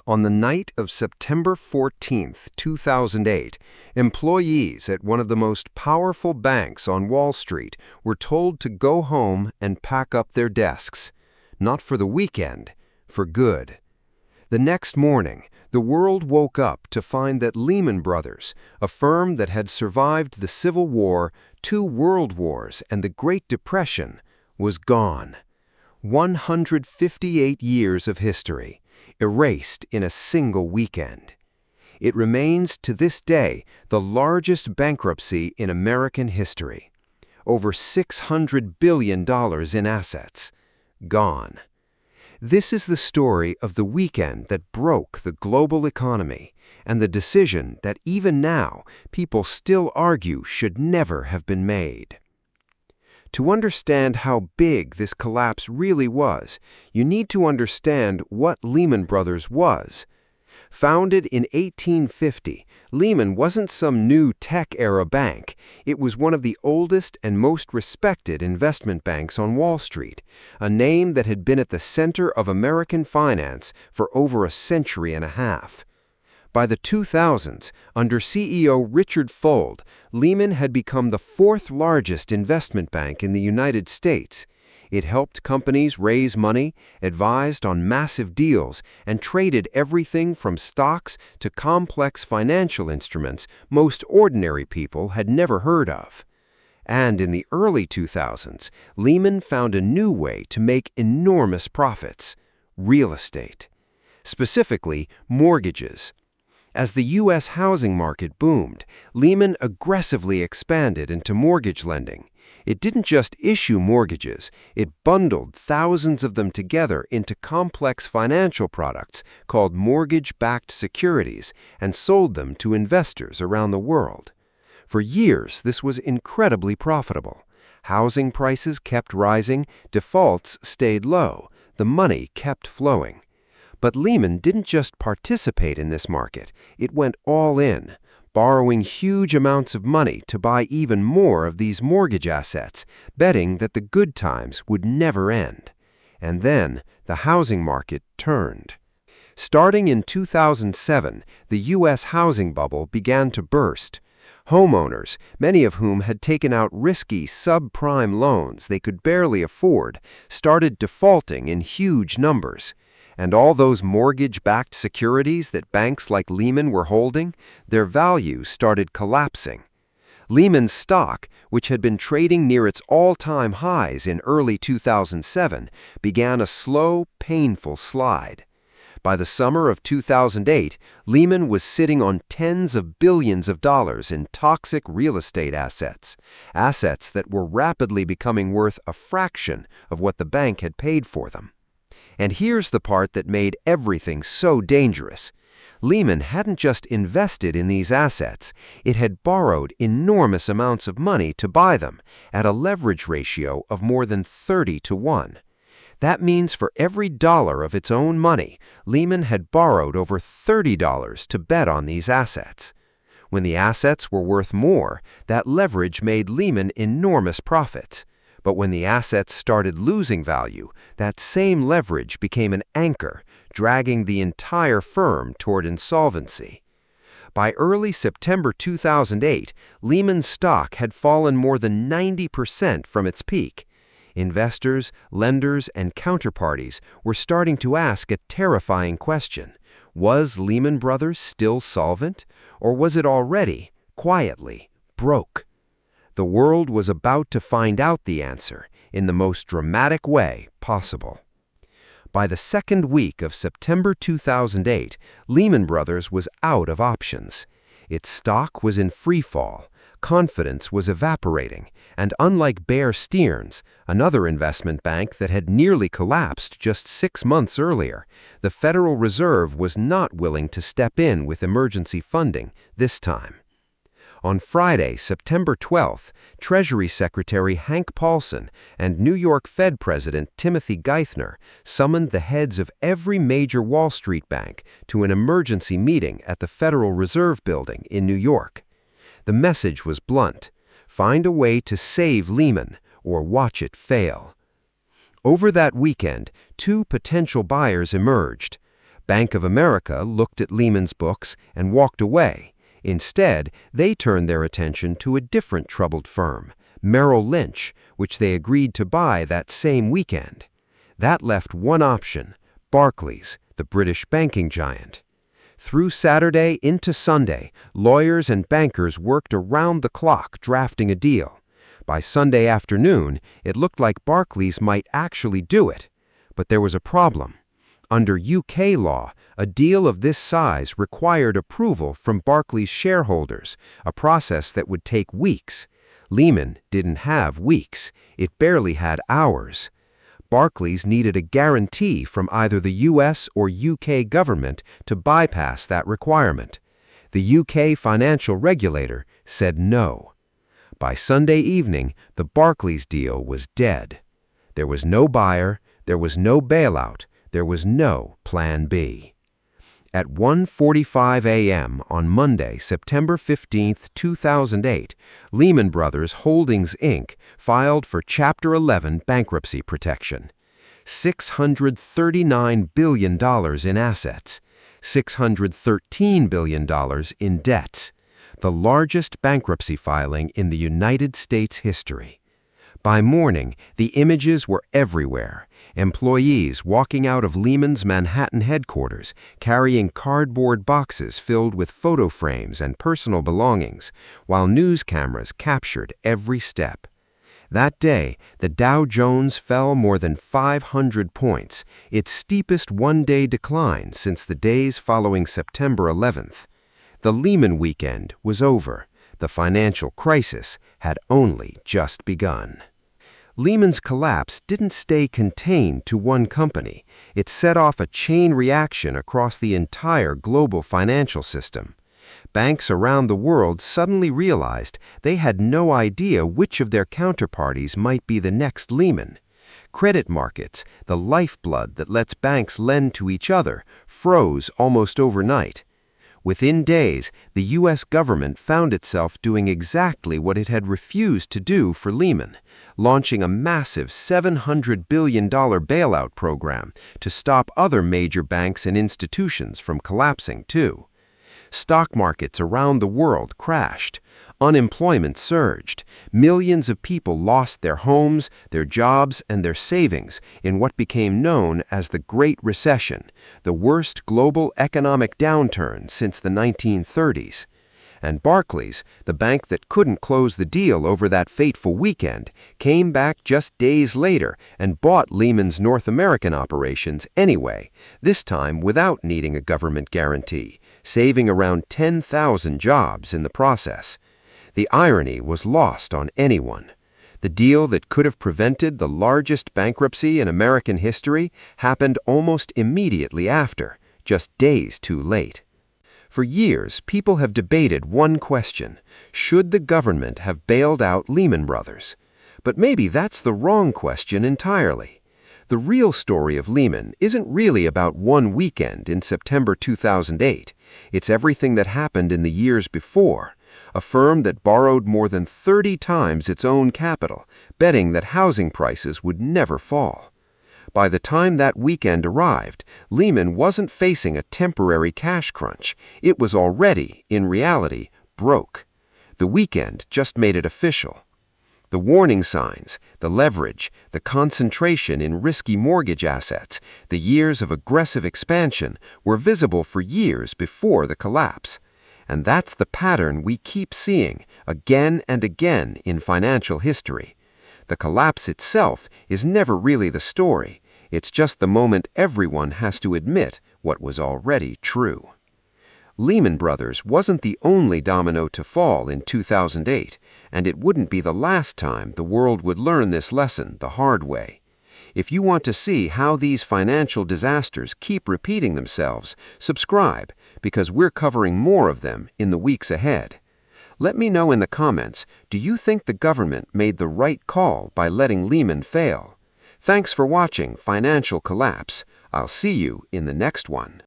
On the night of September 14th, 2008, employees at one of the most powerful banks on Wall Street were told to go home and pack up their desks. Not for the weekend, for good. The next morning, the world woke up to find that Lehman Brothers, a firm that had survived the Civil War, 2 World Wars, and the Great Depression, was gone. 158 years of history, erased in a single weekend. It remains to this day the largest bankruptcy in American history. Over $600 billion in assets. Gone. This is the story of the weekend that broke the global economy and the decision that even now people still argue should never have been made. To understand how big this collapse really was, you need to understand what Lehman Brothers was. Founded in 1850, Lehman wasn't some new tech-era bank. It was one of the oldest and most respected investment banks on Wall Street, a name that had been at the center of American finance for over a century and a half. By the 2000s, under CEO Richard Fuld, Lehman had become the 4th largest investment bank in the United States. It helped companies raise money, advised on massive deals, and traded everything from stocks to complex financial instruments most ordinary people had never heard of. And in the early 2000s, Lehman found a new way to make enormous profits: real estate. Specifically, mortgages. As the U.S. housing market boomed, Lehman aggressively expanded into mortgage lending. It didn't just issue mortgages, it bundled thousands of them together into complex financial products called mortgage-backed securities and sold them to investors around the world. For years, this was incredibly profitable. Housing prices kept rising, defaults stayed low, the money kept flowing. But Lehman didn't just participate in this market, it went all in, borrowing huge amounts of money to buy even more of these mortgage assets, betting that the good times would never end. And then the housing market turned. Starting in 2007, the U.S. housing bubble began to burst. Homeowners, many of whom had taken out risky subprime loans they could barely afford, started defaulting in huge numbers. And all those mortgage-backed securities that banks like Lehman were holding, their values started collapsing. Lehman's stock, which had been trading near its all-time highs in early 2007, began a slow, painful slide. By the summer of 2008, Lehman was sitting on tens of billions of dollars in toxic real estate assets, assets that were rapidly becoming worth a fraction of what the bank had paid for them. And here's the part that made everything so dangerous. Lehman hadn't just invested in these assets, it had borrowed enormous amounts of money to buy them, at a leverage ratio of more than 30 to 1. That means for every dollar of its own money, Lehman had borrowed over $30 to bet on these assets. When the assets were worth more, that leverage made Lehman enormous profits. But when the assets started losing value, that same leverage became an anchor, dragging the entire firm toward insolvency. By early September 2008, Lehman's stock had fallen more than 90% from its peak. Investors, lenders, and counterparties were starting to ask a terrifying question. Was Lehman Brothers still solvent, or was it already, quietly, broke? The world was about to find out the answer in the most dramatic way possible. By the second week of September 2008, Lehman Brothers was out of options. Its stock was in free fall, confidence was evaporating, and unlike Bear Stearns, another investment bank that had nearly collapsed just 6 months earlier, the Federal Reserve was not willing to step in with emergency funding this time. On Friday, September 12th, Treasury Secretary Hank Paulson and New York Fed President Timothy Geithner summoned the heads of every major Wall Street bank to an emergency meeting at the Federal Reserve Building in New York. The message was blunt: find a way to save Lehman or watch it fail. Over that weekend, 2 potential buyers emerged. Bank of America looked at Lehman's books and walked away. Instead, they turned their attention to a different troubled firm, Merrill Lynch, which they agreed to buy that same weekend. That left one option: Barclays, the British banking giant. Through Saturday into Sunday, lawyers and bankers worked around the clock drafting a deal. By Sunday afternoon, it looked like Barclays might actually do it. But there was a problem. Under UK law, a deal of this size required approval from Barclays shareholders, a process that would take weeks. Lehman didn't have weeks. It barely had hours. Barclays needed a guarantee from either the US or UK government to bypass that requirement. The UK financial regulator said no. By Sunday evening, the Barclays deal was dead. There was no buyer, there was no bailout, there was no Plan B. At 1:45 a.m. on Monday, September 15, 2008, Lehman Brothers Holdings, Inc. filed for Chapter 11 bankruptcy protection. $639 billion in assets, $613 billion in debts, the largest bankruptcy filing in the United States history. By morning, the images were everywhere. Employees walking out of Lehman's Manhattan headquarters, carrying cardboard boxes filled with photo frames and personal belongings, while news cameras captured every step. That day, the Dow Jones fell more than 500 points, its steepest one-day decline since the days following September 11th. The Lehman weekend was over. The financial crisis had only just begun. Lehman's collapse didn't stay contained to one company. It set off a chain reaction across the entire global financial system. Banks around the world suddenly realized they had no idea which of their counterparties might be the next Lehman. Credit markets, the lifeblood that lets banks lend to each other, froze almost overnight. Within days, the U.S. government found itself doing exactly what it had refused to do for Lehman, launching a massive $700 billion bailout program to stop other major banks and institutions from collapsing too. Stock markets around the world crashed. Unemployment surged. Millions of people lost their homes, their jobs, and their savings in what became known as the Great Recession, the worst global economic downturn since the 1930s. And Barclays, the bank that couldn't close the deal over that fateful weekend, came back just days later and bought Lehman's North American operations anyway, this time without needing a government guarantee, saving around 10,000 jobs in the process. The irony was lost on anyone. The deal that could have prevented the largest bankruptcy in American history happened almost immediately after, just days too late. For years, people have debated one question: should the government have bailed out Lehman Brothers? But maybe that's the wrong question entirely. The real story of Lehman isn't really about one weekend in September 2008. It's everything that happened in the years before. A firm that borrowed more than 30 times its own capital, betting that housing prices would never fall. By the time that weekend arrived, Lehman wasn't facing a temporary cash crunch. It was already, in reality, broke. The weekend just made it official. The warning signs, the leverage, the concentration in risky mortgage assets, the years of aggressive expansion were visible for years before the collapse. And that's the pattern we keep seeing again and again in financial history. The collapse itself is never really the story. It's just the moment everyone has to admit what was already true. Lehman Brothers wasn't the only domino to fall in 2008, and it wouldn't be the last time the world would learn this lesson the hard way. If you want to see how these financial disasters keep repeating themselves, subscribe, because we're covering more of them in the weeks ahead. Let me know in the comments, do you think the government made the right call by letting Lehman fail? Thanks for watching Financial Collapse. I'll see you in the next one.